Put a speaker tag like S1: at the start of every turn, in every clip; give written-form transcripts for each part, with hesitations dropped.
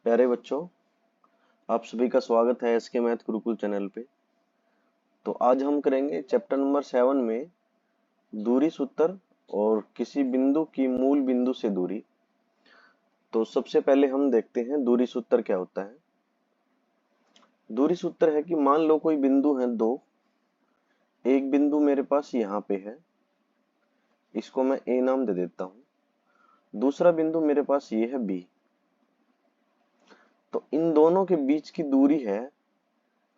S1: प्यारे बच्चों, आप सभी का स्वागत है एसके मैथ गुरुकुल चैनल पे। तो आज हम करेंगे चैप्टर नंबर 7 में दूरी सूत्र और किसी बिंदु की मूल बिंदु से दूरी। तो सबसे पहले हम देखते हैं दूरी सूत्र क्या होता है। दूरी सूत्र है कि मान लो कोई बिंदु है दो। एक बिंदु मेरे पास यहाँ पे है, इसको मैं ए नाम दे देता हूँ। दूसरा बिंदु मेरे पास ये है बी। तो इन दोनों के बीच की दूरी है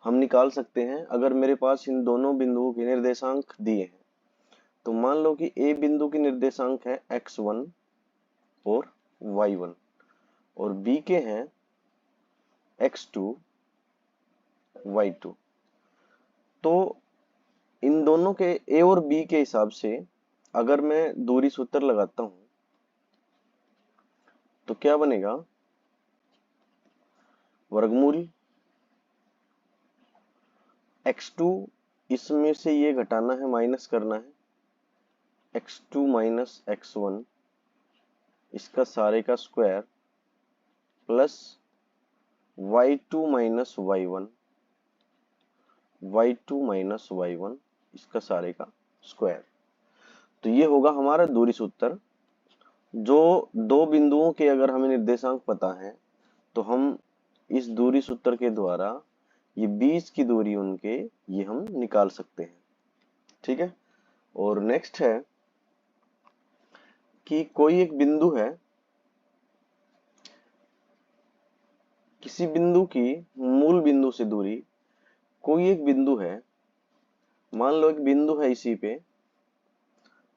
S1: हम निकाल सकते हैं अगर मेरे पास इन दोनों बिंदुओं के निर्देशांक दिए हैं। तो मान लो कि ए बिंदु की निर्देशांक है x1 और y1 और बी के हैं x2 y2। तो इन दोनों के ए और बी के हिसाब से अगर मैं दूरी सूत्र लगाता हूं तो क्या बनेगा, वर्गमूल x2, इसमें से ये घटाना है, माइनस करना है, x2 माइनस x1 इसका सारे का square plus y2 minus y1 y2 minus y1 इसका सारे का स्क्वायर। तो ये होगा हमारा दूरी सूत्र। जो दो बिंदुओं के अगर हमें निर्देशांक पता है तो हम इस दूरी सूत्र के द्वारा ये बीच की दूरी उनके ये हम निकाल सकते हैं। ठीक है। और नेक्स्ट है कि कोई एक बिंदु है, किसी बिंदु की मूल बिंदु से दूरी। कोई एक बिंदु है, मान लो एक बिंदु है इसी पे,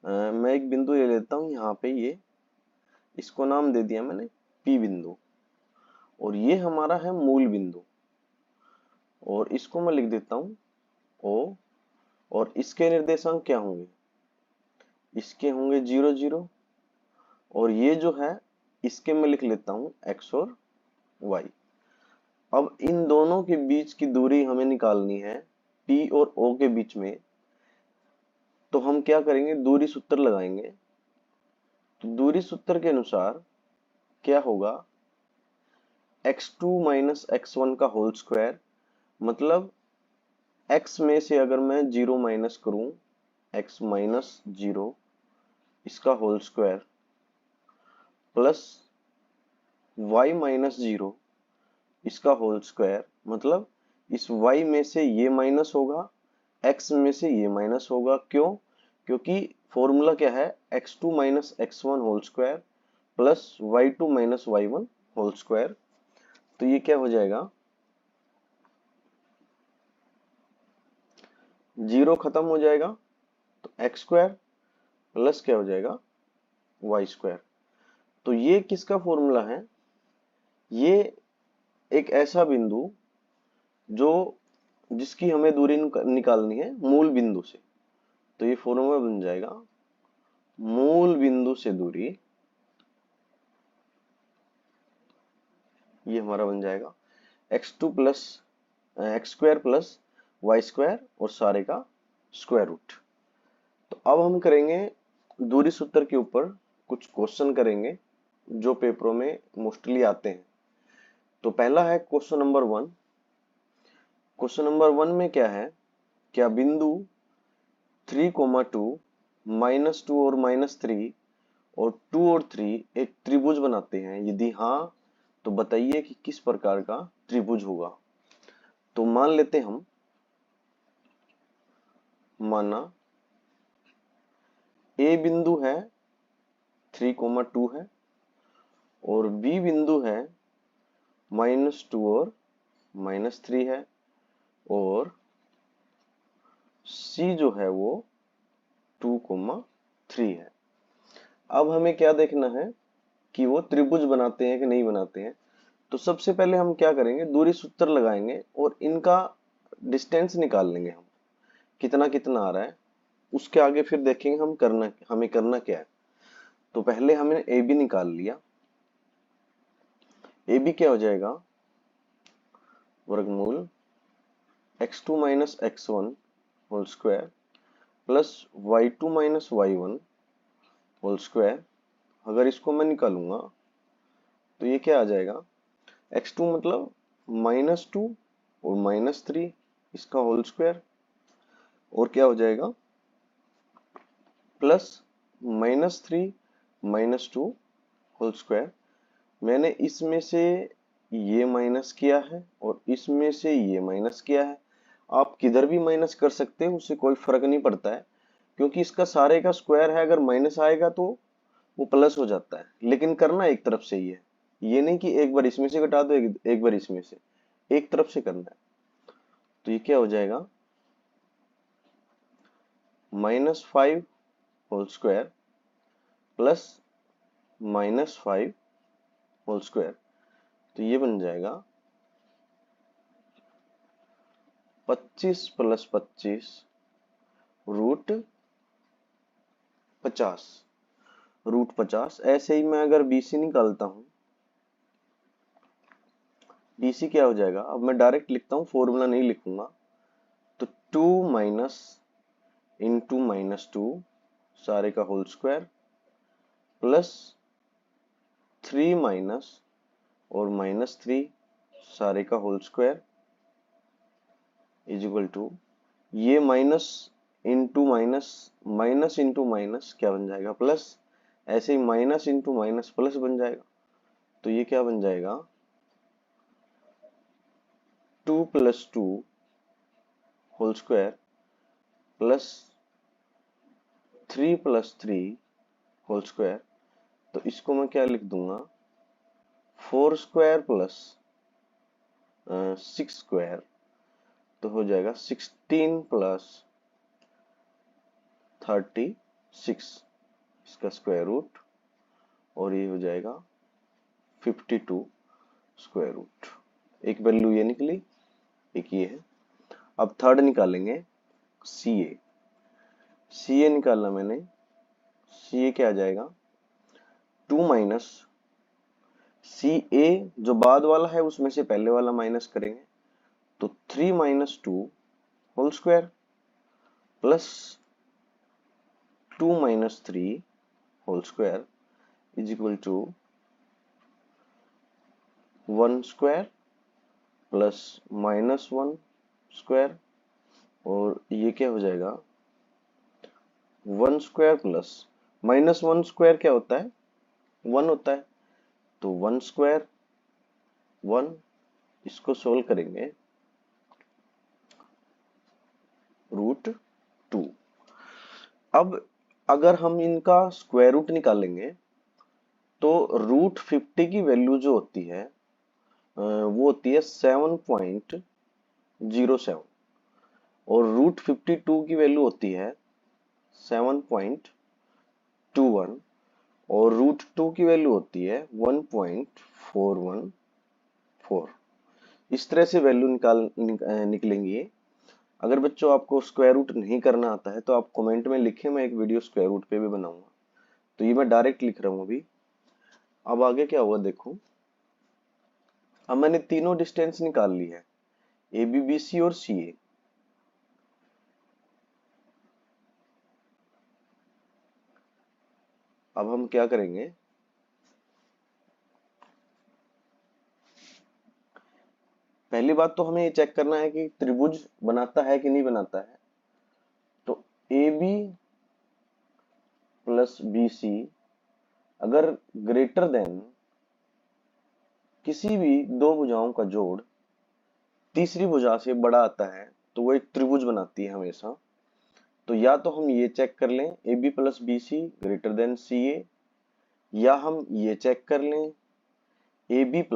S1: मैं एक बिंदु ले लेता हूं यहाँ पे, ये इसको नाम दे दिया मैंने पी बिंदु और ये हमारा है मूल बिंदु और इसको मैं लिख देता हूं ओ। और इसके निर्देशांक क्या होंगे, इसके होंगे 0 0 और ये जो है इसके मैं लिख लेता हूं x और y। अब इन दोनों के बीच की दूरी हमें निकालनी है P और O के बीच में। तो हम क्या करेंगे, दूरी सूत्र लगाएंगे। तो दूरी सूत्र के अनुसार क्या होगा, x2 माइनस x1 का होल स्क्वायर, मतलब x में से अगर मैं 0 माइनस करूं, x माइनस 0 इसका whole square plus y minus 0 इसका होल स्क्वायर, मतलब इस y में से ये माइनस होगा, x में से ये माइनस होगा। क्यों? क्योंकि फॉर्मूला क्या है, x2 minus x1 whole square plus y2 minus y1 whole square. तो ये क्या हो जाएगा, 0 खत्म हो जाएगा तो एक्स स्क्वायर प्लस क्या हो जाएगा, वाई स्क्वायर। तो ये किसका फॉर्मूला है, ये एक ऐसा बिंदु जो जिसकी हमें दूरी निकालनी है मूल बिंदु से। तो ये फॉर्मूला बन जाएगा, मूल बिंदु से दूरी, ये हमारा बन जाएगा x2 plus X square plus Y square और सारे का स्क्वायर रूट। तो अब हम करेंगे दूरी सूत्र के ऊपर कुछ क्वेश्चन करेंगे जो पेपरों में मोस्टली आते हैं। तो पहला है क्वेश्चन नंबर 1। क्वेश्चन नंबर 1 में क्या है, क्या बिंदु 3,2 -2 और -3 और 2 और 3 एक त्रिभुज बनाते हैं? यदि हाँ तो बताइए कि किस प्रकार का त्रिभुज होगा। तो मान लेते हम, माना ए बिंदु है 3,2 है और बी बिंदु है -2 और -3 है और सी जो है वो 2,3 है। अब हमें क्या देखना है कि वो त्रिभुज बनाते हैं कि नहीं बनाते हैं। तो सबसे पहले हम क्या करेंगे, दूरी सूत्र लगाएंगे और इनका डिस्टेंस निकाल लेंगे हम, कितना कितना आ रहा है। उसके आगे फिर देखेंगे हमें करना क्या है। तो पहले हमने ए बी निकाल लिया। ए बी क्या हो जाएगा, वर्गमूल x2 minus x1 whole square plus y2 minus y1 whole square. अगर इसको मैं निकालूंगा तो ये क्या आ जाएगा, x2 मतलब -2 और -3 इसका होल स्क्वायर, और क्या हो जाएगा प्लस -3 -2 होल स्क्वायर। मैंने इसमें से ये माइनस किया है और इसमें से ये माइनस किया है। आप किधर भी माइनस कर सकते हैं, उससे कोई फर्क नहीं पड़ता है, क्योंकि इसका सारे का स्क्वायर है। अगर माइनस आएगा तो वो प्लस हो जाता है, लेकिन करना एक तरफ से ही है। ये नहीं कि एक बार इसमें से घटा दो, एक बार इसमें से, एक तरफ से करना है। तो ये क्या हो जाएगा -5 whole square plus -5 whole square. तो ये बन जाएगा 25 + 25 √50। √50। ऐसे ही मैं अगर BC निकालता हूं, BC क्या हो जाएगा, अब मैं डायरेक्ट लिखता हूं, फॉर्मूला नहीं लिखूंगा। तो 2 माइनस इंटू -2 सारे का होल स्क्वायर प्लस 3 माइनस और -3 सारे का whole square is equal to, ये minus into minus, minus into minus क्या बन जाएगा प्लस, ऐसे ही माइनस इंटू माइनस प्लस बन जाएगा। तो ये क्या बन जाएगा 2 + 2 whole square plus 3 + 3 whole square. तो इसको मैं क्या लिख दूंगा 4 स्क्वायर प्लस 6 स्क्वायर। तो हो जाएगा 16 + 36 इसका स्क्वायर रूट, और ये हो जाएगा 52 स्क्वायर रूट। एक वैल्यू ये निकली, एक ये है। अब थर्ड निकालेंगे CA। CA निकालना मैंने, CA क्या आ जाएगा 2 माइनस CA, जो बाद वाला है उसमें से पहले वाला माइनस करेंगे, तो 3 - 2 whole square plus 2 - 3 whole square is equal to 1 square plus -1 square, और ये क्या हो जाएगा 1 स्क्वायर प्लस -1 स्क्वायर क्या होता है 1 होता है। तो 1 स्क्वायर 1, इसको सोल्व करेंगे √2। अब अगर हम इनका स्क्वायर रूट निकालेंगे तो √50 की वैल्यू जो होती है वो होती है 7.07, और √52 की वैल्यू होती है 7.21, और √2 की वैल्यू होती है 1.414। इस तरह से वैल्यू निकलेंगी। अगर बच्चों आपको स्क्वायर रूट नहीं करना आता है तो आप कमेंट में लिखें, मैं एक वीडियो स्क्वायर रूट पे भी बनाऊंगा। तो ये मैं डायरेक्ट लिख रहा हूं अभी। अब आगे क्या हुआ देखो, अब मैंने तीनों डिस्टेंस निकाल ली है, AB BC और CA। अब हम क्या करेंगे, पहली बात तो हमें ये चेक करना है कि त्रिभुज बनाता है कि नहीं बनाता है। तो AB + BC अगर ग्रेटर देन किसी भी दो भुजाओं का जोड़ तीसरी भुजा से बड़ा आता है तो वो एक त्रिभुज बनाती है हमेशा। तो या तो हम ये चेक कर लें AB + BC greater than CA, या हम ये चेक कर लें AB +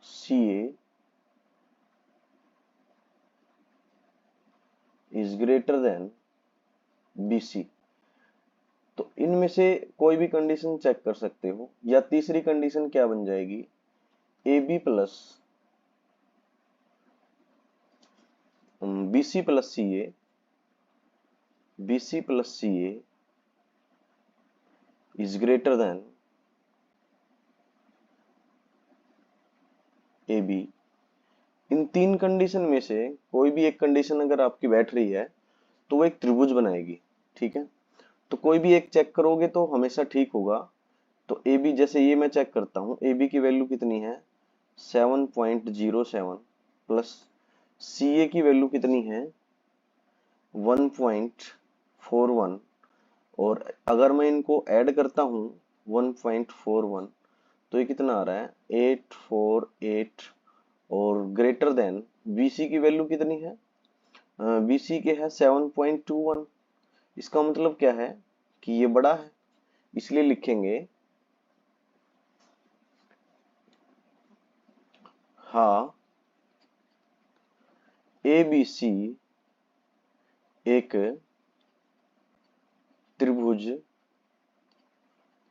S1: CA is greater than BC। तो इनमें से कोई भी कंडीशन चेक कर सकते हो, या तीसरी कंडीशन क्या बन जाएगी AB + BC + CA is greater than AB। इन तीन कंडीशन में से कोई भी एक कंडीशन अगर आपकी बैठ रही है तो वो एक त्रिभुज बनाएगी। ठीक है, तो कोई भी एक चेक करोगे तो हमेशा ठीक होगा। तो ए बी, जैसे ये मैं चेक करता हूँ, ए बी की वैल्यू कितनी है 7.07 प्लस सी ए की वैल्यू कितनी है 1.41, और अगर मैं इनको ऐड करता हूँ 1.41 तो ये कितना आ रहा है 848, और ग्रेटर देन BC की वैल्यू कितनी है, BC के है 7.21। इसका मतलब क्या है कि ये बड़ा है, इसलिए लिखेंगे हाँ ABC एक त्रिभुज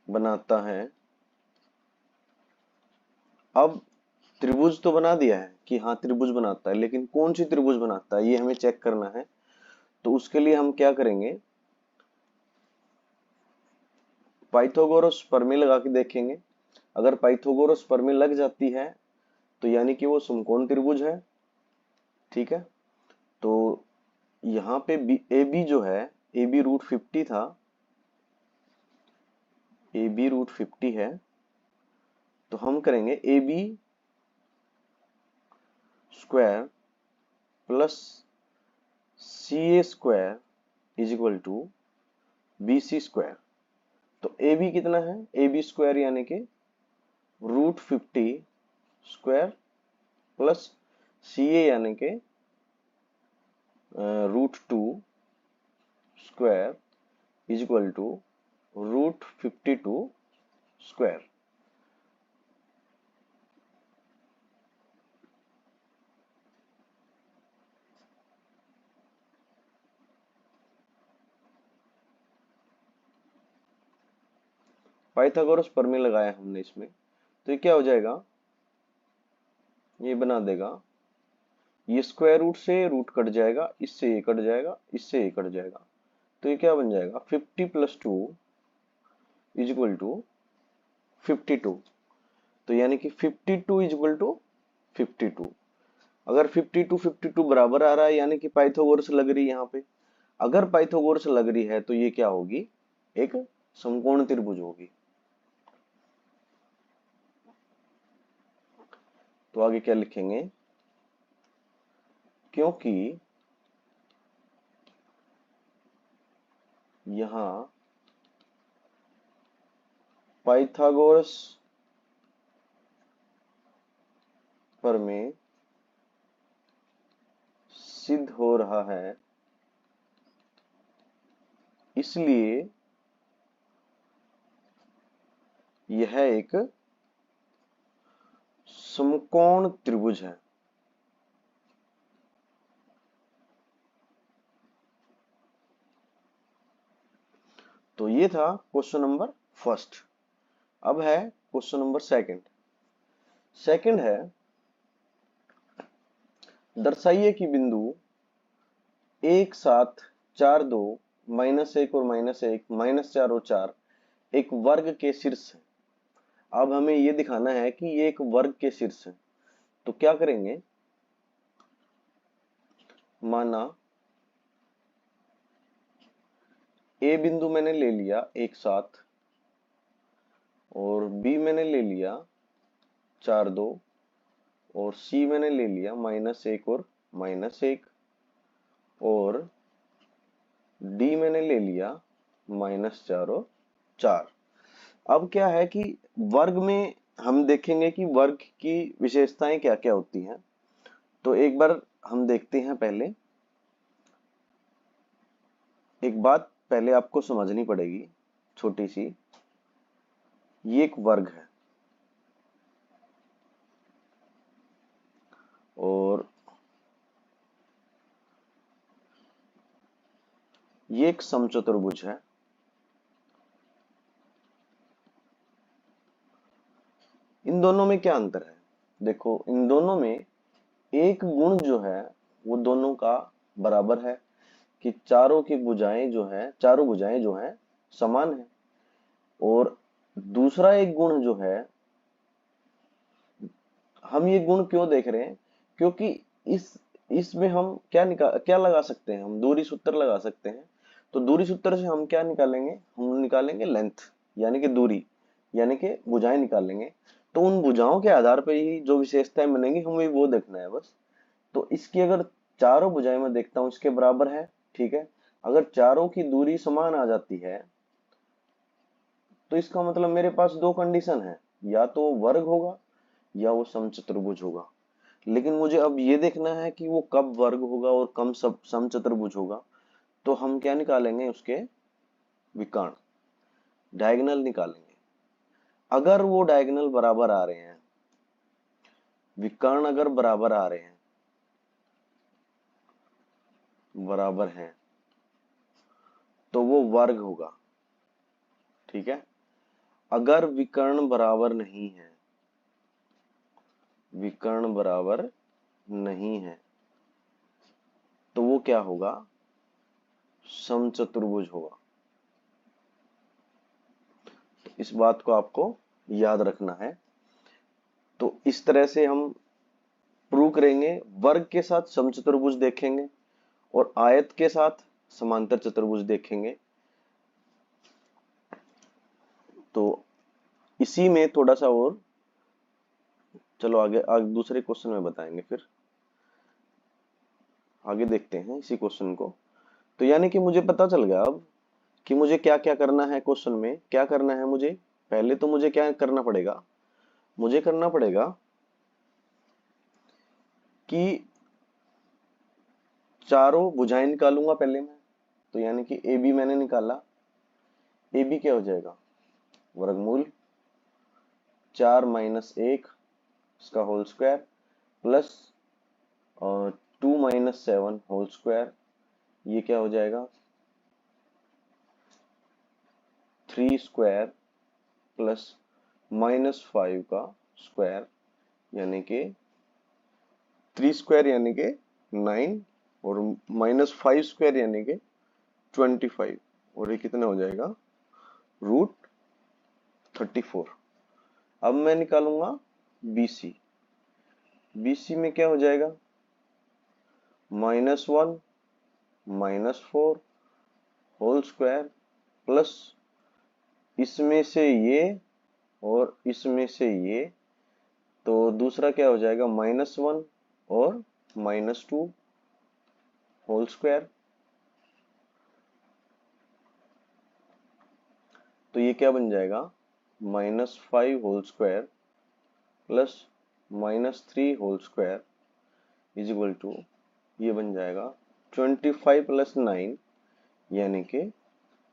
S1: बनाता है। अब त्रिभुज तो बना दिया है कि हाँ त्रिभुज बनाता है, लेकिन कौन सी त्रिभुज बनाता है ये हमें चेक करना है। तो उसके लिए हम क्या करेंगे, पाइथागोरस प्रमेय लगा के देखेंगे। अगर पाइथागोरस प्रमेय लग जाती है तो यानी कि वो समकोण त्रिभुज है। ठीक है, तो यहाँ पे ए बी जो है, ए बी रूट 50 था, ए बी रूट 50 है, तो हम करेंगे A B square plus C A square is equal to B C square. तो ए बी कितना है, ए बी स्क्वायर यानी कि root 50 square plus C A यानी कि root 2 square is equal to root 52 square. Pythagoras प्रमेय लगाया हमने इसमें, तो ये क्या हो जाएगा, ये बना देगा, ये स्क्वायर रूट से रूट कट जाएगा, इससे ये कट जाएगा, इससे ये कट जाएगा, तो ये क्या बन जाएगा 50 प्लस 2 इज इक्वल टू 52। तो यानी कि 52 इज इक्वल टू 52। अगर 52 बराबर आ रहा है यानी कि पाइथागोरस लग रही है यहाँ पे। अगर पाइथागोरस लग रही है तो ये क्या होगी, एक समकोण त्रिभुज होगी। तो आगे क्या लिखेंगे, क्योंकि यहां पाइथागोरस प्रमेय सिद्ध हो रहा है, इसलिए यह एक समकोण त्रिभुज है। तो ये था क्वेश्चन नंबर फर्स्ट। अब है क्वेश्चन नंबर सेकंड। सेकंड है, दर्शाइए कि बिंदु 1 7 4 2 -1 और -1 -4 और 4 एक वर्ग के शीर्ष है। अब हमें यह दिखाना है कि ये एक वर्ग के शीर्ष है। तो क्या करेंगे, माना ए बिंदु मैंने ले लिया 1 7 और बी मैंने ले लिया 4 2 और सी मैंने ले लिया -1 और -1 और डी मैंने ले लिया -4 और 4। अब क्या है कि वर्ग में हम देखेंगे कि वर्ग की विशेषताएं क्या क्या होती हैं। तो एक बार हम देखते हैं। पहले एक बात पहले आपको समझनी पड़ेगी छोटी सी, ये एक वर्ग है और ये एक समचतुर्भुज है। इन दोनों में क्या अंतर है, देखो इन दोनों में एक गुण जो है वो दोनों का बराबर है कि चारों की भुजाएं जो है, चारों भुजाएं जो हैं समान है। और दूसरा एक गुण जो है, हम ये गुण क्यों देख रहे हैं, क्योंकि इस इसमें हम क्या लगा सकते हैं, हम दूरी सूत्र लगा सकते हैं। तो दूरी सूत्र से हम क्या निकालेंगे, हम निकालेंगे लेंथ यानी कि दूरी, यानी कि भुजाएं निकालेंगे। तो उन भुजाओं के आधार पर ही जो विशेषताएं बनेंगी हमें वो देखना है बस। तो इसकी अगर चारों भुजाएं मैं देखता हूं इसके बराबर है, ठीक है। अगर चारों की दूरी समान आ जाती है तो इसका मतलब मेरे पास दो कंडीशन है, या तो वो वर्ग होगा या वो समचतुर्भुज होगा। लेकिन मुझे अब ये देखना है कि वो कब वर्ग होगा और कब समचतुर्भुज होगा। तो हम क्या निकालेंगे, उसके विकर्ण, डायगोनल निकालेंगे। अगर वो डायगोनल बराबर आ रहे हैं, विकर्ण अगर बराबर आ रहे हैं, बराबर हैं, तो वो वर्ग होगा, ठीक है। अगर विकर्ण बराबर नहीं है, विकर्ण बराबर नहीं है, तो वो क्या होगा, समचतुर्भुज होगा। तो इस बात को आपको याद रखना है। तो इस तरह से हम प्रूव करेंगे, वर्ग के साथ समचतुर्भुज देखेंगे और आयत के साथ समांतर चतुर्भुज देखेंगे। तो इसी में थोड़ा सा और, चलो आगे आगे दूसरे क्वेश्चन में बताएंगे, फिर आगे देखते हैं इसी क्वेश्चन को। तो यानी कि मुझे पता चल गया अब कि मुझे क्या क्या करना है, क्वेश्चन में क्या करना है मुझे। पहले तो मुझे क्या करना पड़ेगा, मुझे करना पड़ेगा कि चारों भुजाएं निकालूंगा पहले मैं। तो यानी कि ए बी मैंने निकाला, ए बी क्या हो जाएगा, वर्गमूल 4 - 1 इसका whole square plus 2 - 7 whole square, ये क्या हो जाएगा 3 स्क्वायर प्लस -5 का स्क्वायर, यानी कि 3 स्क्वायर यानी कि 9 और -5 स्क्वायर यानी कि 25, और ये कितना हो जाएगा √34। अब मैं निकालूंगा BC। BC में क्या हो जाएगा -1 -4 होल स्क्वायर प्लस इसमें से ये और इसमें से ये, तो दूसरा क्या हो जाएगा -1 और -2 होल स्क्वायर। तो ये क्या बन जाएगा -5 whole square plus -3 whole square is equal to, ये बन जाएगा 25 + 9 यानी कि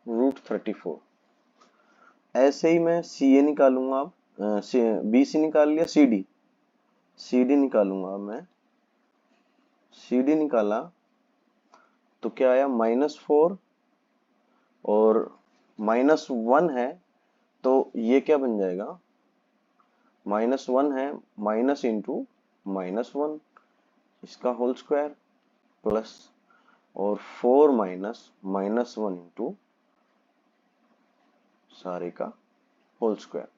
S1: √34। ऐसे ही मैं CA निकालूंगा। अब BC निकाल लिया, CD निकालूंगा। मैं CD निकाला तो क्या आया -4 और -1 है, तो ये क्या बन जाएगा, -1 है माइनस इंटू -1 इसका होल स्क्वायर प्लस और 4 -1 इंटू सारे का होल स्क्वायर।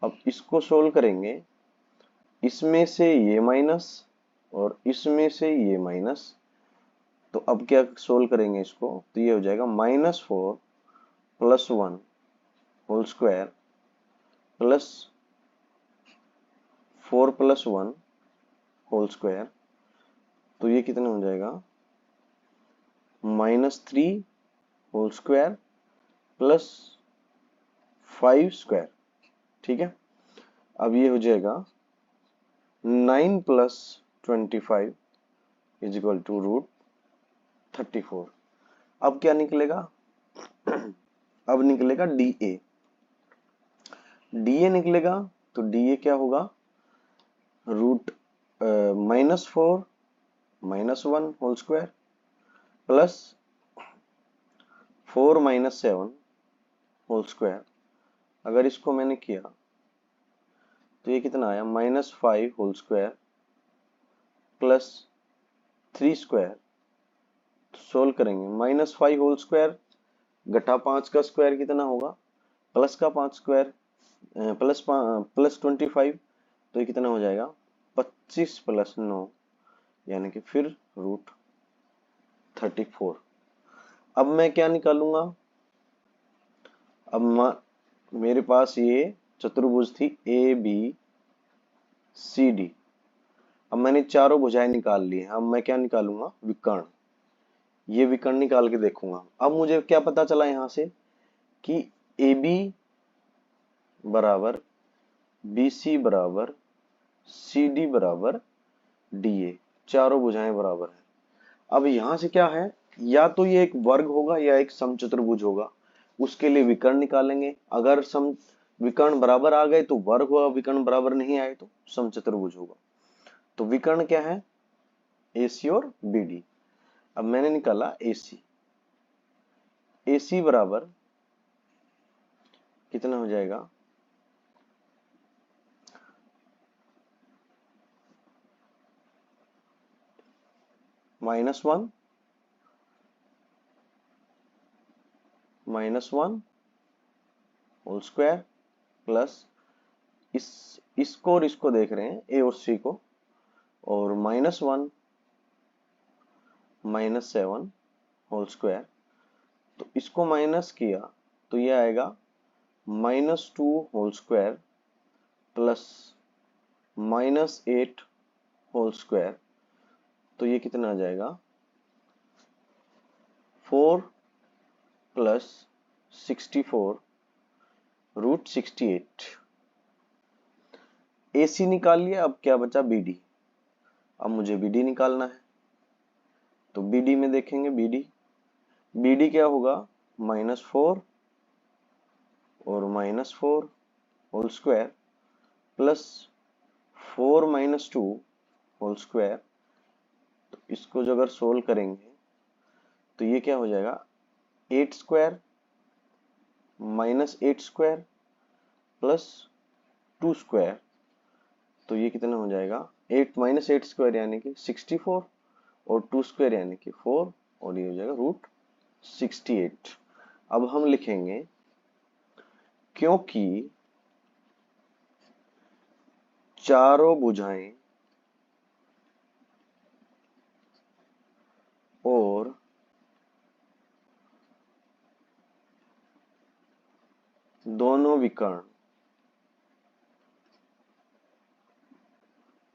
S1: अब इसको सोल्व करेंगे, इसमें से ये माइनस और इसमें से ये माइनस। तो अब क्या सोल्व करेंगे इसको, तो ये हो जाएगा -4 + 1 whole square plus 4 + 1 whole square. तो ये कितना हो जाएगा -3 होल स्क्वायर प्लस 5 स्क्वायर, ठीक है। अब ये हो जाएगा 9 + 25 इज इक्वल टू √34। अब क्या निकलेगा अब निकलेगा DA। DA निकलेगा तो DA क्या होगा, -4 -1 whole square plus 4 - 7 whole square. अगर इसको मैंने किया तो ये कितना आया -5 whole square plus 3 square. Solve करेंगे, -5 होल स्क्वायर घटा 5 का स्क्वायर कितना होगा, प्लस का 5 स्क्वायर प्लस 25, तो ये कितना हो जाएगा 25 + 9 यानी कि फिर रूट 34। अब मैं क्या निकालूंगा? अब मेरे पास ये चतुर्भुज थी ए बी सी डी। अब मैंने चारों भुजाएं निकाल ली हैं। अब मैं क्या निकालूंगा? विकर्ण। ये विकर्ण निकाल के देखूंगा। अब मुझे क्या पता चला यहां से कि ए बी बराबर बी सी बराबर सी डी बराबर डी ए, चारों भुजाएं बराबर है। अब यहां से क्या है, या तो ये एक वर्ग होगा या एक समचतुर्भुज होगा। उसके लिए विकर्ण निकालेंगे। अगर सम विकर्ण बराबर आ गए तो वर्ग होगा, विकर्ण बराबर नहीं आए तो समचतुर्भुज होगा। तो विकर्ण क्या है? AC और BD। अब मैंने निकाला AC। AC बराबर कितना हो जाएगा? -1 -1 होल स्क्वायर प्लस इसको और इसको देख रहे हैं, A और C को, और -1 -7 होल स्क्वायर। तो इसको माइनस किया तो ये आएगा -2 whole square plus -8 whole square. तो ये कितना आ जाएगा? 4 प्लस 64 रूट 68। AC निकाल लिया। अब क्या बचा? BD। अब मुझे BD निकालना है। तो BD में देखेंगे, BD क्या होगा? -4 और -4 whole square plus 4 -2 whole square. तो इसको जो अगर सोल्व करेंगे तो ये क्या हो जाएगा? 8 स्क्वायर -8 स्क्वायर प्लस 2 स्क्वायर। तो ये कितना हो जाएगा? 8 -8 स्क्वायर यानी कि 64 और 2 स्क्वायर यानी कि 4, और ये हो जाएगा रूट 68। अब हम लिखेंगे क्योंकि चारों भुजाएं और दोनों विकर्ण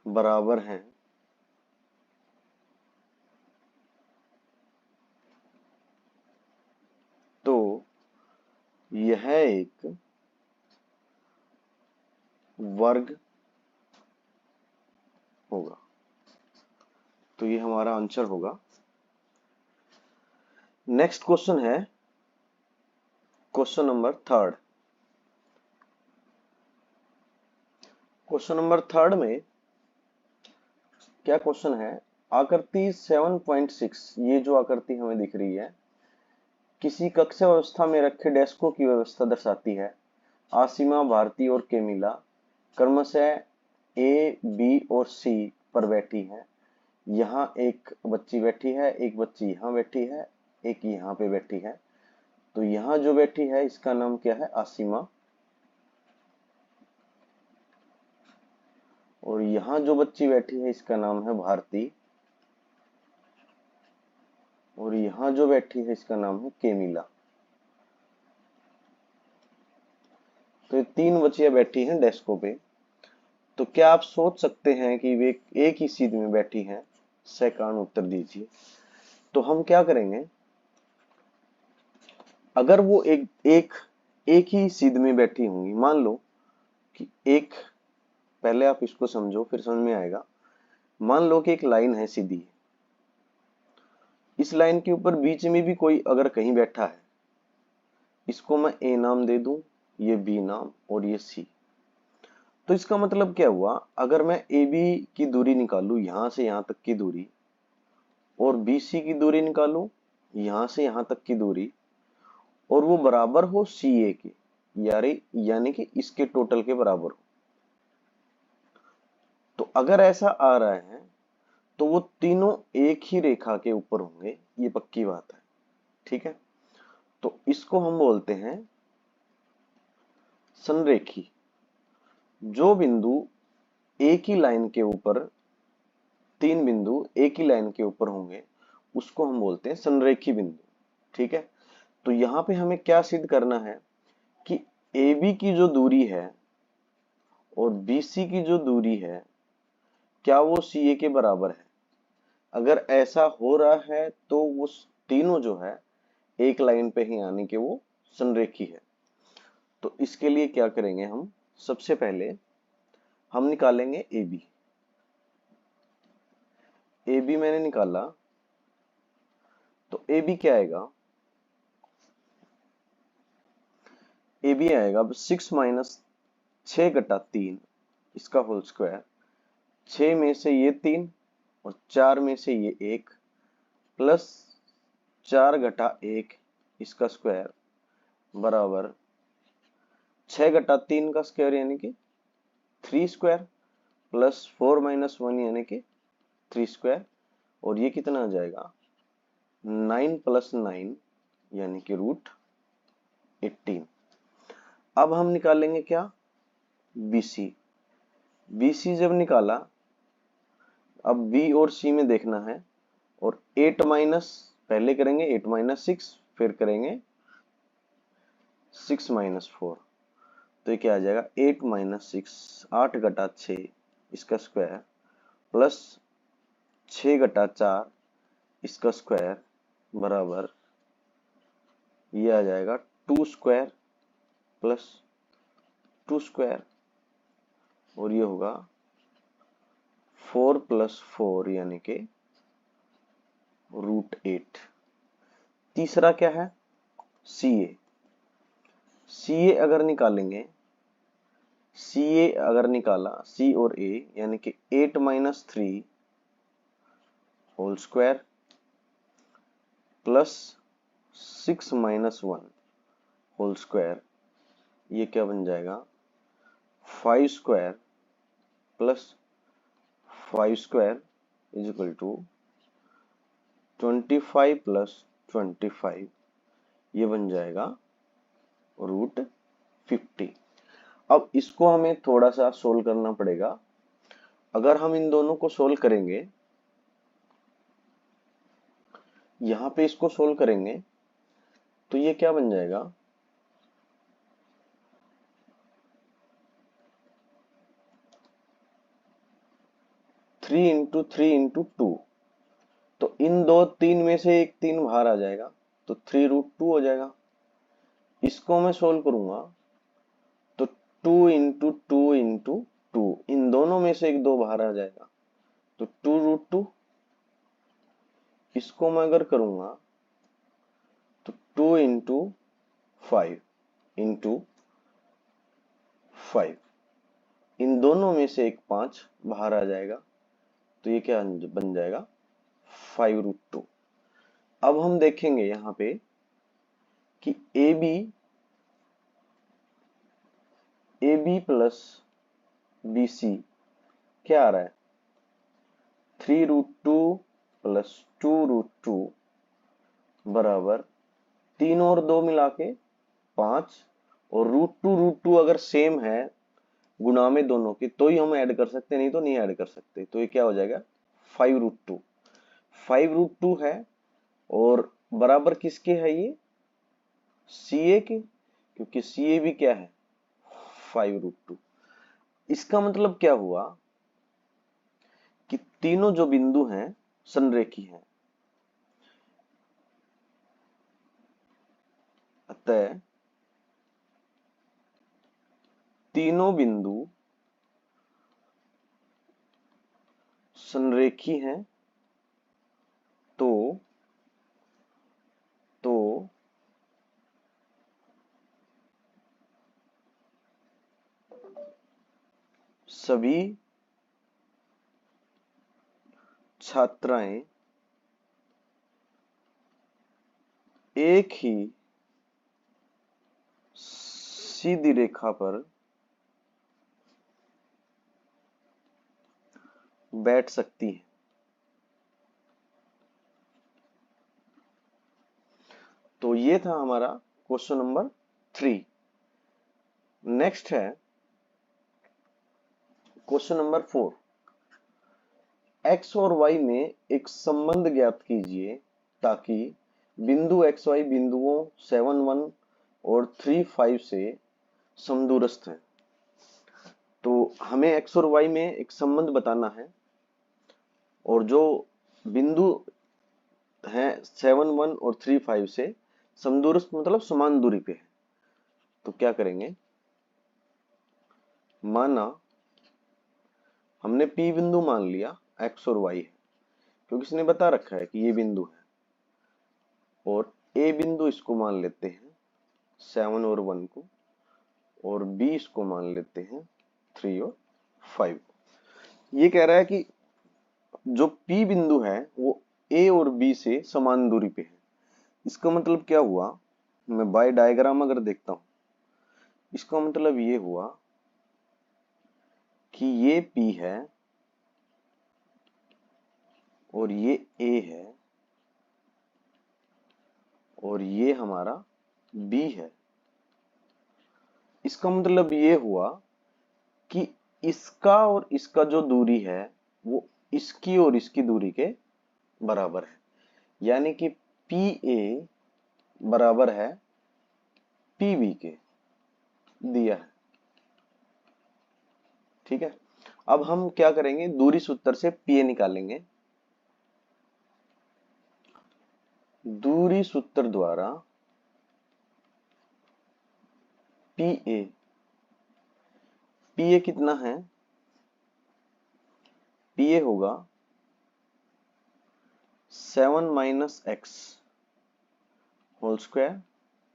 S1: बराबर हैं, तो यह एक वर्ग होगा। तो ये हमारा आंसर होगा। नेक्स्ट क्वेश्चन है क्वेश्चन नंबर 3। क्वेश्चन नंबर 3 में क्या क्वेश्चन है? आकृति 7.6, ये जो आकृति हमें दिख रही है, किसी कक्षा व्यवस्था में रखे डेस्कों की व्यवस्था दर्शाती है। आसिमा, भारती और केमिला क्रमशः A, B और C पर बैठी हैं। यहाँ एक बच्ची बैठी है, एक बच्ची यहाँ बैठी है, एक यहाँ पे बैठी है। तो यहाँ जो बैठी है इसका नाम क्या है? आसिमा। और यहाँ जो बच्ची बैठी है इसका नाम है भारती। और यहाँ जो बैठी है इसका नाम है केमिला। तो ये 3 बच्चियां बैठी हैं डेस्कों पे। तो क्या आप सोच सकते हैं कि वे एक ही सीध में बैठी हैं? सैकड़ों उत्तर दीजिए। तो हम क्या करेंगे, अगर वो एक ही सीध में बैठी होंगी, मान लो कि एक, पहले आप इसको समझो फिर समझ में आएगा। मान लो कि एक लाइन है सीधी, इस लाइन के ऊपर बीच में भी कोई अगर कहीं बैठा है, इसको मैं A नाम दे दूं, ये B नाम और ये C। तो इसका मतलब क्या हुआ? अगर मैं AB की दूरी निकालू, यहां से यहां तक की दूरी, और BC की दूरी निकालू, यहां से यहां तक की दूरी, और वो बराबर हो CA के, यानी कि इसके टोटल के बराबर हो, तो अगर ऐसा आ रहा है तो वो तीनों एक ही रेखा के ऊपर होंगे, ये पक्की बात है। ठीक है, तो इसको हम बोलते हैं संरेखी। जो बिंदु एक ही लाइन के ऊपर तीन बिंदु एक ही लाइन के ऊपर होंगे उसको हम बोलते हैं संरेखी बिंदु। ठीक है, तो यहाँ पे हमें क्या सिद्ध करना है कि AB की जो दूरी है और BC की जो दूरी है क्या वो CA के बराबर है। अगर ऐसा हो रहा है तो वो तीनों जो है एक लाइन पे ही यानी कि वो संरेखी है। तो इसके लिए क्या करेंगे हम, सबसे पहले हम निकालेंगे AB। AB मैंने निकाला तो AB क्या आएगा, AB आएगा अब 6 माइनस 6 घटा 3 इसका होल स्क्वायर, 6 में से ये 3 और 4 में से ये 1 प्लस 4 घटा 1 इसका स्क्वायर बराबर 6 घटा 3 का स्क्वायर यानी कि 3 स्क्वायर प्लस 4 माइनस 1 यानी कि 3 स्क्वायर, और ये कितना आ जाएगा 9 प्लस 9 यानी कि रूट 18। अब हम निकालेंगे क्या, BC। BC जब निकाला अब B और C में देखना है, और 8 माइनस पहले करेंगे 8 माइनस 6 फिर करेंगे 6 माइनस 4, तो ये क्या आ जाएगा 8 माइनस 6 8 घटा 6 इसका स्क्वायर प्लस 6 घटा 4 इसका स्क्वायर बराबर ये आ जाएगा 2 स्क्वायर प्लस 2 स्क्वायर, और ये होगा 4 प्लस 4 यानी कि रूट 8। तीसरा क्या है CA। CA अगर निकालेंगे, CA अगर निकाला C और A यानी कि 8 minus 3 whole square plus 6 minus 1 whole square, ये क्या बन जाएगा 5 square plus 5 square is equal to 25 plus 25, ये बन जाएगा रूट 50। अब इसको हमें थोड़ा सा सोल्व करना पड़ेगा। अगर हम इन दोनों को सोल्व करेंगे, यहां पे इसको सोल्व करेंगे तो ये क्या बन जाएगा 3 इंटू 3 इंटू 2, तो इन दो 3 में से एक 3 बाहर आ जाएगा तो 3 रूट 2 हो जाएगा। इसको मैं सोल्व करूंगा तो 2 इंटू 2 इंटू 2, इन दोनों में से एक 2 बाहर आ जाएगा तो 2 रूट 2। इसको मैं अगर करूंगा तो 2 इंटू 5 इंटू 5, इन दोनों में से एक 5 बाहर आ जाएगा तो ये क्या बन जाएगा 5 रूट 2। अब हम देखेंगे यहां पे कि AB प्लस BC क्या आ रहा है 3 रूट 2 प्लस 2 रूट 2 बराबर 3 और 2 मिला के 5, और रूट 2 अगर सेम है गुणा में दोनों की तो ही हम ऐड कर सकते, नहीं तो नहीं ऐड कर सकते। तो ये क्या हो जाएगा 5 रूट 2, 5 रूट 2 है और बराबर किसके है ये CA के, क्योंकि CA भी क्या है 5 रूट 2। इसका मतलब क्या हुआ कि तीनों जो बिंदु हैं संरेखी हैं, अतः तीनों बिंदु संरेखी हैं तो सभी छात्राएं एक ही सीधी रेखा पर बैठ सकती हैं। तो ये था हमारा क्वेश्चन नंबर 3। नेक्स्ट है क्वेश्चन नंबर 4। x और y में एक संबंध ज्ञात कीजिए ताकि बिंदु x y बिंदुओं 7 1 और 3 5 से समदूरस्थ हैं। तो हमें x और y में एक संबंध बताना है और जो बिंदु हैं 7 1 और 3 5 से समदूरस्थ मतलब समान दूरी पे है। तो क्या करेंगे, माना हमने P बिंदु मान लिया x और y है क्योंकि इसने बता रखा है कि ये बिंदु है, और A बिंदु इसको मान लेते हैं 7 और 1 को, और B इसको मान लेते हैं 3 और 5। ये कह रहा है कि जो P बिंदु है वो A और B से समान दूरी पे है। इसका मतलब क्या हुआ, मैं बाय डायग्राम अगर देखता हूं, इसका मतलब ये हुआ कि ये P है और ये A है और ये हमारा B है। इसका मतलब ये हुआ कि इसका और इसका जो दूरी है वो इसकी और इसकी दूरी के बराबर है, यानी कि PA बराबर है PB के, दिया है। ठीक है, अब हम क्या करेंगे, दूरी सूत्र से PA निकालेंगे। दूरी सूत्र द्वारा PA, PA कितना है, PA होगा 7 minus X whole square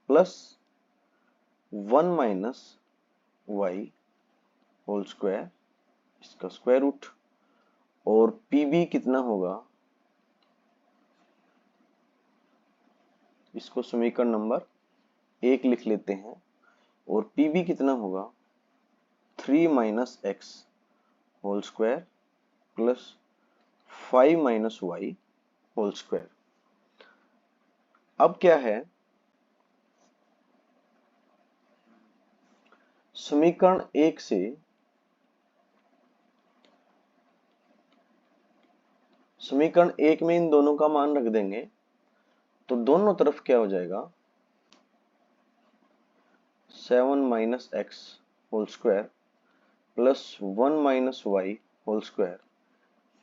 S1: plus 1 minus Y whole square, इसका स्क्वायर रूट, और PB कितना होगा, इसको समीकरण नंबर 1 लिख लेते हैं, और PB कितना होगा 3 minus X whole square plus 5 minus Y whole square. अब क्या है, समीकरण 1 से समीकरण 1 में इन दोनों का मान रख देंगे तो दोनों तरफ क्या हो जाएगा, 7 minus X whole square plus 1 minus Y whole square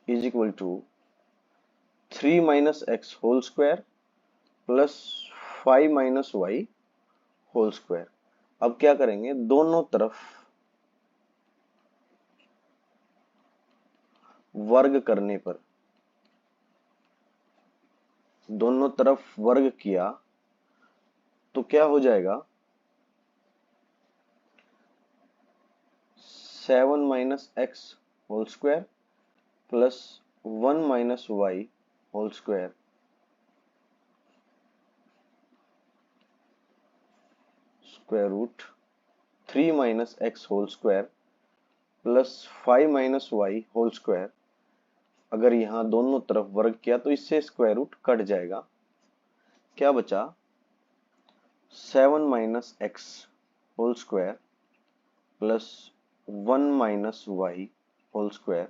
S1: is equal to 3 minus X whole square plus 5 minus Y whole square. अब क्या करेंगे, दोनों तरफ वर्ग करने पर, दोनों तरफ वर्ग किया तो क्या हो जाएगा, 7 minus X whole square plus 1 minus Y whole square square root 3 minus X whole square plus 5 minus Y whole square. अगर यहाँ दोनों तरफ वर्ग किया तो इससे स्क्वायर रूट कट जाएगा, क्या बचा 7 minus X whole square plus 1 minus Y whole square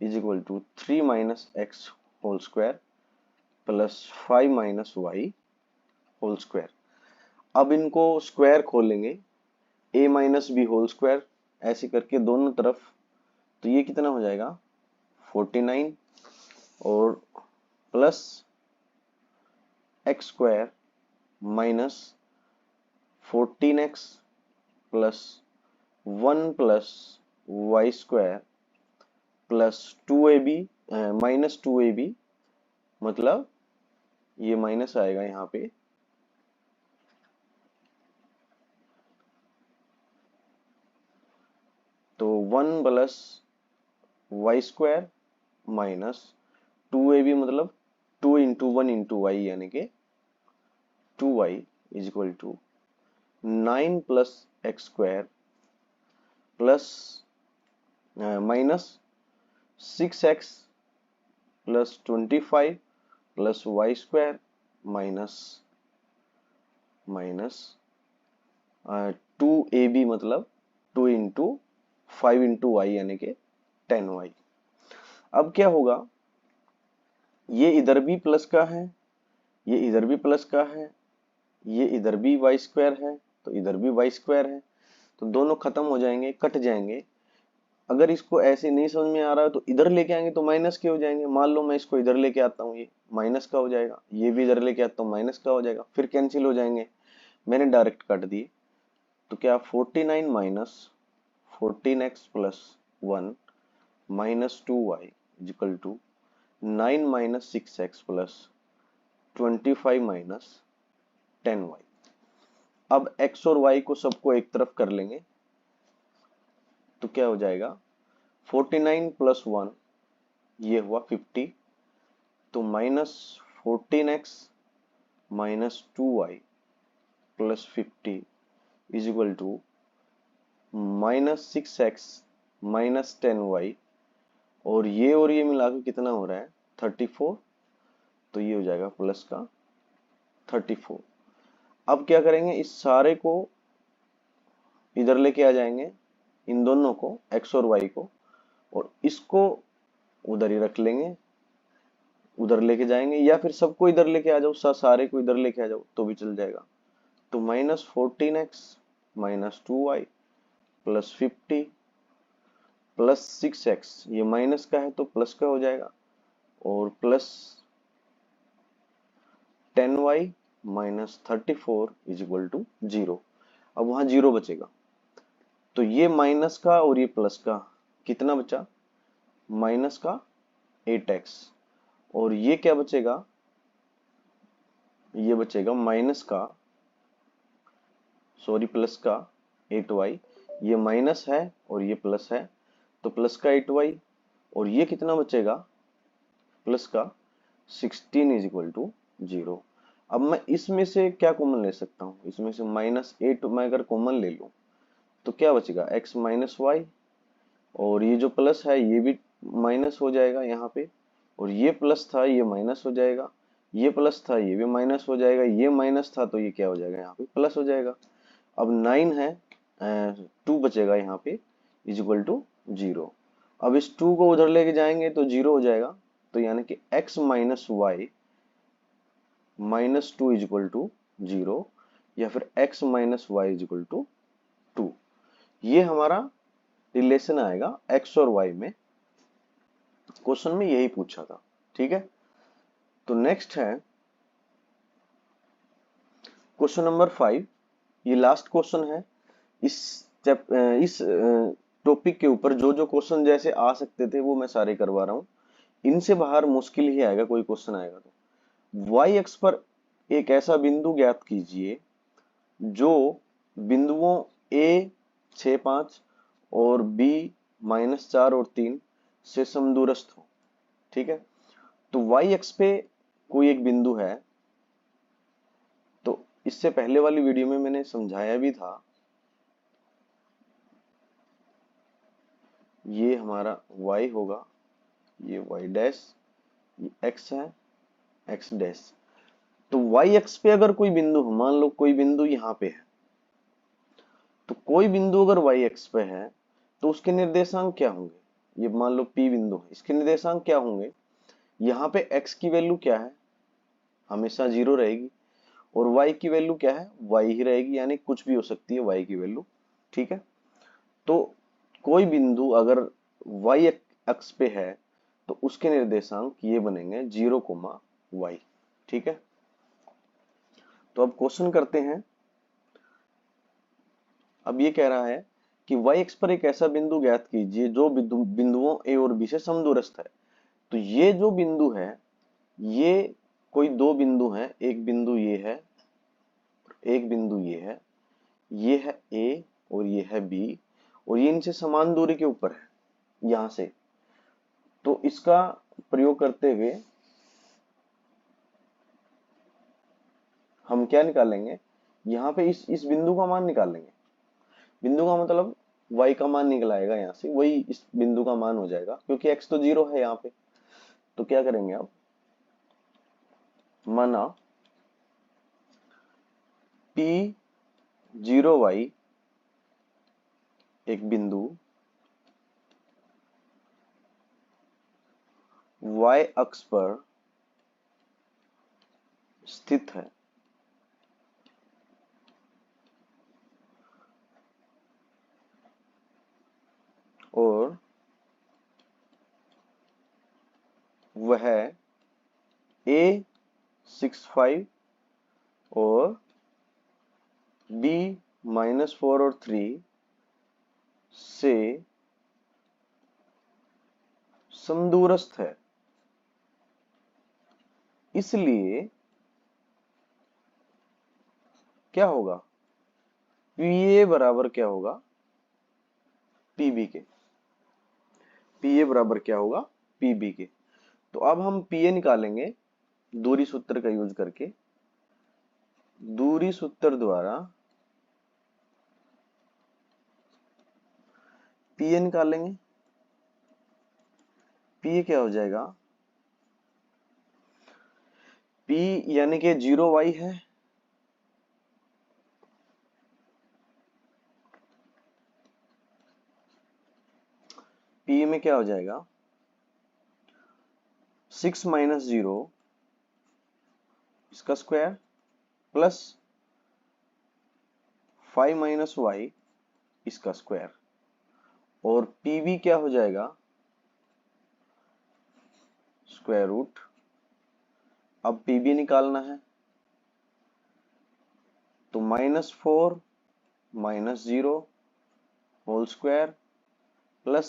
S1: is equal to 3 minus X whole square plus 5 minus Y whole square. अब इनको स्क्वायर खोलेंगे, a minus B whole square ऐसे करके दोनों तरफ, तो ये कितना हो जाएगा 49 और plus X square minus 14x plus 1 plus Y square plus 2ab minus 2ab, मतलब ये माइनस आएगा यहाँ पे, तो 1 plus Y square minus 2ab मतलब 2 इंटू 1 इंटू वाई यानी कि 2y is equal to 9 plus X square plus minus 6x plus 25 plus Y square minus minus 2ab मतलब 2 इंटू 5 इंटू वाई यानी कि 10y। अब क्या होगा, ये इधर भी प्लस का है, ये इधर भी प्लस का है, ये इधर भी वाई स्क्वायर है, तो इधर भी वाई स्क्वायर है, तो दोनों खत्म हो जाएंगे, कट जाएंगे। अगर इसको ऐसे नहीं समझ में आ रहा है तो इधर लेके आएंगे तो माइनस के हो जाएंगे। मान लो मैं इसको इधर लेके आता हूँ, ये माइनस का हो जाएगा, ये भी इधर लेके आता हूँ माइनस का हो जाएगा, फिर कैंसिल हो जाएंगे। मैंने डायरेक्ट काट दिए, तो क्या 49 minus 14x plus 1 minus 2y is equal to 9 minus 6x plus 25 minus 10y। अब x और y को सबको एक तरफ कर लेंगे, तो क्या हो जाएगा 49 प्लस 1 ये हुआ 50, तो minus 14x minus 2y plus 50 is equal to minus 6x minus 10y, और ये मिलाकर कितना हो रहा है 34, तो ये हो जाएगा प्लस का 34। अब क्या करेंगे, इस सारे को इधर लेके आ जाएंगे, इन दोनों को x और y को, और इसको उधर ही रख लेंगे, उधर लेके जाएंगे, या फिर सबको इधर लेके आ जाओ, सारे को इधर लेके आ जाओ तो भी चल जाएगा। तो minus 14x minus 2y plus 50 plus 6x, ये माइनस का है तो प्लस का हो जाएगा, और plus 10y minus 34 is equal to 0। अब वहां 0 बचेगा, तो ये माइनस का और ये प्लस का कितना बचा, माइनस का 8x, और ये क्या बचेगा, ये बचेगा माइनस का, सॉरी प्लस का 8y। ये माइनस है और ये प्लस है, तो प्लस का 8y, और ये कितना बचेगा प्लस का 16 इज इक्वल टू 0। अब मैं इसमें से क्या कॉमन ले सकता हूँ, इसमें से माइनस 8 मैं अगर कॉमन ले लूं तो क्या बचेगा x माइनस वाई, और ये जो प्लस है ये भी माइनस हो जाएगा यहाँ पे, और ये प्लस था ये माइनस हो जाएगा, ये प्लस था ये भी माइनस हो जाएगा, ये माइनस था तो ये क्या हो जाएगा यहाँ पे प्लस हो जाएगा। अब 9 है, 2 बचेगा यहाँ पे इज इक्वल टू 0। अब इस 2 को उधर लेके जाएंगे तो 0 हो जाएगा, तो यानी कि x minus Y minus 2 is equal to 0, या फिर x minus Y is equal to 2। ये हमारा रिलेशन आएगा x और y में, क्वेश्चन में यही पूछा था। ठीक है, तो नेक्स्ट है क्वेश्चन नंबर 5। ये लास्ट क्वेश्चन है इस टॉपिक के ऊपर। जो जो क्वेश्चन जैसे आ सकते थे वो मैं सारे करवा रहा हूँ, इनसे बाहर मुश्किल ही आएगा कोई क्वेश्चन आएगा तो। y अक्ष पर एक ऐसा बिंदु ज्ञात कीजिए जो बिंदुओं a 6 5 और b माइनस 4 और 3 से समदूरस्थ हो। ठीक है, तो y अक्ष पे कोई एक बिंदु है, तो इससे पहले वाली वीडियो में मैंने समझाया भी था, ये हमारा y होगा, ये y डैश, ये x है, x डैश। तो y अक्ष पे अगर कोई बिंदु, मान लो कोई बिंदु यहाँ पे है, तो कोई बिंदु अगर y अक्ष पे है तो उसके निर्देशांक क्या होंगे, ये मान लो p बिंदु है, इसके निर्देशांक क्या होंगे, यहाँ पे x की वैल्यू क्या है, हमेशा 0 रहेगी, और y की वैल्यू क्या है, y ही रहेगी, यानी कुछ भी हो सकती है y की वैल्यू। ठीक है, तो कोई बिंदु अगर y अक्ष पे है तो उसके निर्देशांक ये बनेंगे 0, y। ठीक है, तो अब क्वेश्चन करते हैं। अब ये कह रहा है कि y अक्ष पर एक ऐसा बिंदु ज्ञात कीजिए जो बिंदुओं a और b से समदूरस्थ है। तो ये जो बिंदु है, ये कोई दो बिंदु हैं, एक बिंदु ये है, एक बिंदु ये है a और ये है b, और ये इनसे समान दूरी के ऊपर है यहां से। तो इसका प्रयोग करते हुए हम क्या निकालेंगे, यहाँ पे इस बिंदु का मान निकालेंगे। बिंदु का मतलब y का मान निकल आएगा, यहाँ से वही इस बिंदु का मान हो जाएगा, क्योंकि x तो 0 है यहाँ पे। तो क्या करेंगे, अब माना P0y एक बिंदु y अक्ष पर स्थित है और वह A65 और B-4 और 3 से समदूरस्थ है, इसलिए क्या होगा, PA बराबर क्या होगा, PB के। PA बराबर क्या होगा, PB के। तो अब हम PA निकालेंगे दूरी सूत्र का यूज करके। दूरी सूत्र द्वारा PA निकालेंगे। PA क्या हो जाएगा, P यानी कि 0y है, P में क्या हो जाएगा 6 माइनस 0 इसका स्क्वायर प्लस 5 माइनस वाई इसका स्क्वायर, और PB क्या हो जाएगा स्क्वायर रूट। अब PB निकालना है तो -4 minus 0 whole square plus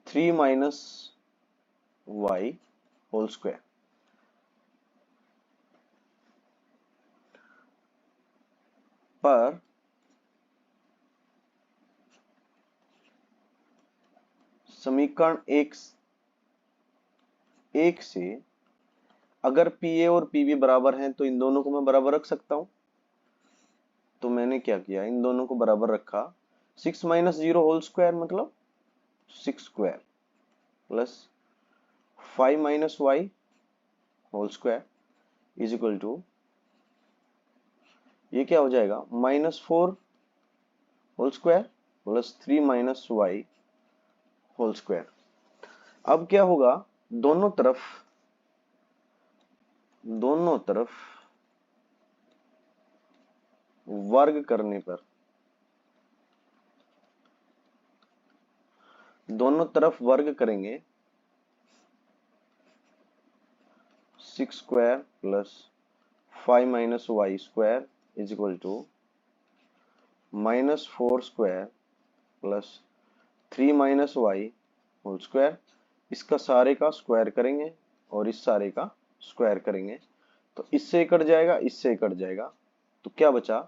S1: 3 minus Y whole square. पर समीकरण एक से अगर PA और PB बराबर हैं तो इन दोनों को मैं बराबर रख सकता हूं। तो मैंने क्या किया, इन दोनों को बराबर रखा। 6 माइनस 0 होल स्क्वायर मतलब 6 square plus 5 minus Y whole square is equal to, ये क्या हो जाएगा -4 whole square plus 3 minus Y whole square. अब क्या होगा, दोनों तरफ वर्ग करने पर, दोनों तरफ वर्ग करेंगे 6 square plus 5 minus Y square is equal to -4 square plus 3 minus Y whole square. इसका सारे का स्क्वायर करेंगे और इस सारे का स्क्वायर करेंगे तो इससे कट जाएगा, इससे कट जाएगा, तो क्या बचा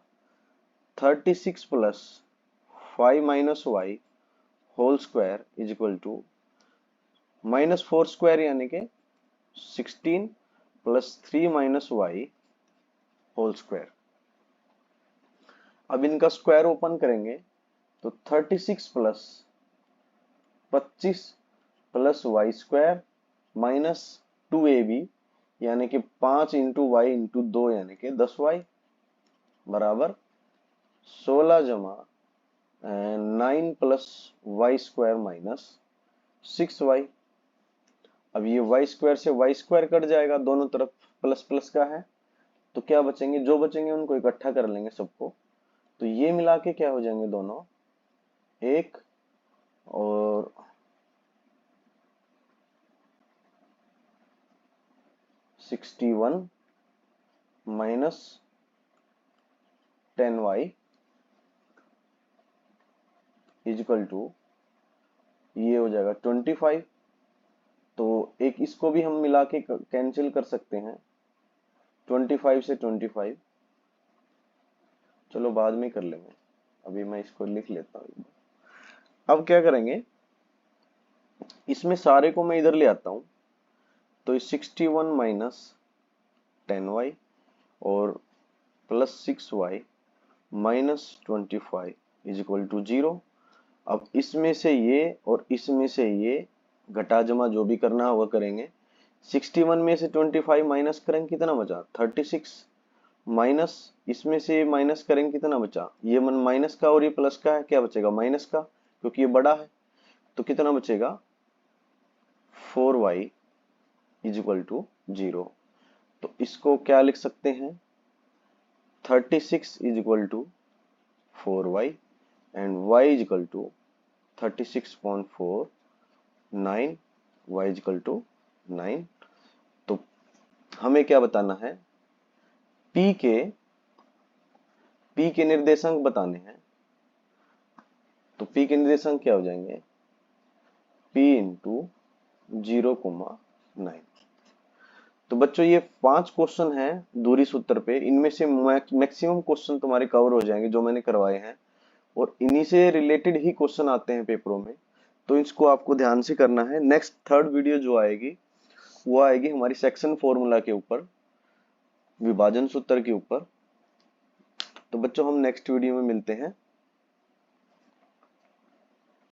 S1: 36 plus 5 minus Y whole square is equal to -4 square यानी कि 16 plus 3 minus Y whole square. अब इनका स्क्वायर ओपन करेंगे तो 36 plus 25 plus Y square minus 2ab यानी कि 5 इंटू वाई इंटू 2 यानी कि 10y बराबर 16 जमा 9 plus Y square minus 6y। अब ये वाई स्क्वायर से वाई स्क्वायर कट जाएगा, दोनों तरफ प्लस प्लस का है, तो क्या बचेंगे, जो बचेंगे उनको इकट्ठा कर लेंगे सबको, तो ये मिला के क्या हो जाएंगे दोनों एक, और 61 माइनस 10y इजिकल टू ये हो जाएगा 25। तो एक इसको भी हम मिला के कैंसिल कर सकते हैं 25 से 25, चलो बाद में कर लेंगे, अभी मैं इसको लिख लेता हूँ। अब क्या करेंगे, इसमें सारे को मैं इधर ले आता हूं, तो 61 माइनस 10y और plus 6y minus 25 is equal to 0। अब इसमें से ये और इसमें से ये घटा जमा जो भी करना होगा करेंगे। 61 में से 25 माइनस करेंगे कितना बचा 36, माइनस इसमें से माइनस करेंगे कितना बचा, ये मन माइनस का और ये प्लस का है, क्या बचेगा माइनस का क्योंकि ये बड़ा है, तो कितना बचेगा 4y इज इक्वल टू 0। तो इसको क्या लिख सकते हैं, 36 is equal to 4y and y is equal to 36.4, 9, y is equal to 9। तो हमें क्या बताना है, p के निर्देशांक बताने हैं। तो p के निर्देशांक क्या हो जाएंगे, p इंटू 0,9। तो बच्चों ये 5 क्वेश्चन हैं दूरी सूत्र पे, इनमें से मैक्सिमम क्वेश्चन तुम्हारे कवर हो जाएंगे जो मैंने करवाए हैं, और इन्हीं से रिलेटेड ही क्वेश्चन आते हैं पेपरों में। तो इसको आपको ध्यान से करना है। नेक्स्ट थर्ड वीडियो जो आएगी वो आएगी हमारी सेक्शन फॉर्मूला के ऊपर, विभाजन सूत्र के ऊपर। तो बच्चों हम नेक्स्ट वीडियो में मिलते हैं।